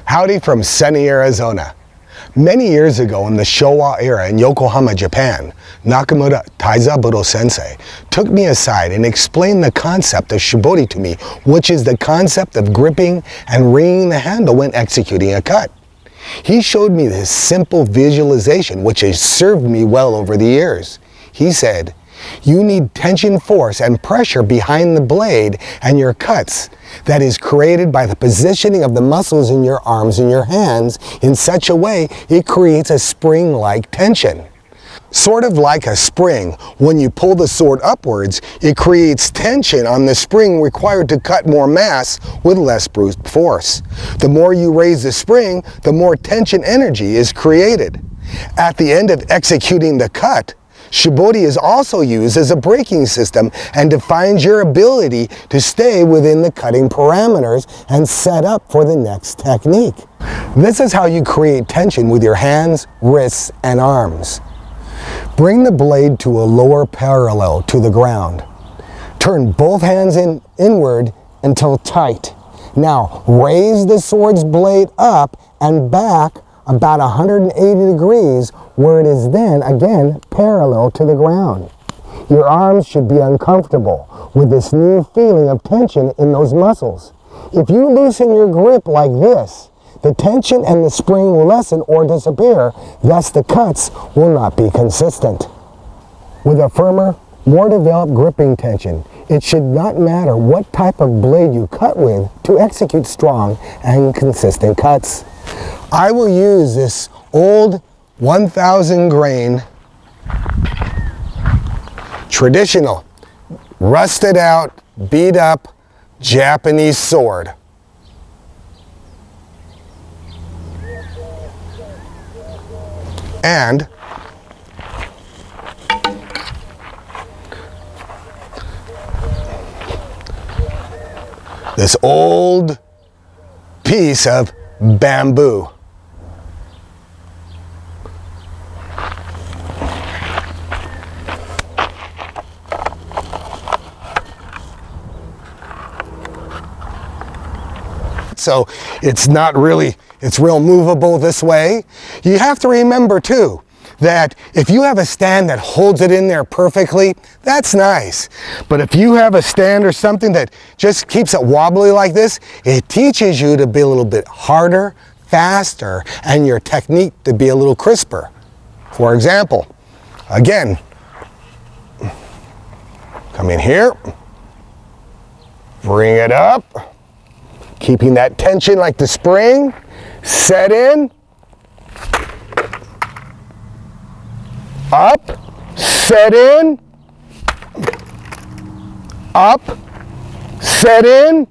Howdy from sunny Arizona. Many years ago in the Showa era in Yokohama, Japan, Nakamura Taizaburo sensei took me aside and explained the concept of Shibori to me, which is the concept of gripping and wringing the handle when executing a cut. He showed me this simple visualization which has served me well over the years. He said, "You need tension, force, and pressure behind the blade and your cuts that is created by the positioning of the muscles in your arms and your hands in such a way it creates a spring-like tension. Sort of like a spring, when you pull the sword upwards, it creates tension on the spring required to cut more mass with less brute force. The more you raise the spring, the more tension energy is created. At the end of executing the cut, Shibori is also used as a braking system and defines your ability to stay within the cutting parameters and set up for the next technique. This is how you create tension with your hands, wrists, and arms. Bring the blade to a lower parallel to the ground. Turn both hands inward until tight. Now raise the sword's blade up and back about 180 degrees, where it is then again parallel to the ground. Your arms should be uncomfortable with this new feeling of tension in those muscles. If you loosen your grip like this, the tension and the spring will lessen or disappear, thus the cuts will not be consistent. With a firmer, more developed gripping tension, it should not matter what type of blade you cut with to execute strong and consistent cuts. I will use this old 1000 grain traditional rusted out, beat up Japanese sword. And this old piece of bamboo. So it's real movable this way. You have to remember too that if you have a stand that holds it in there perfectly, that's nice. But if you have a stand or something that just keeps it wobbly like this, it teaches you to be a little bit harder, faster, and your technique to be a little crisper. For example, again, come in here, bring it up, keeping that tension like the spring, set in, up, set in, up, set in,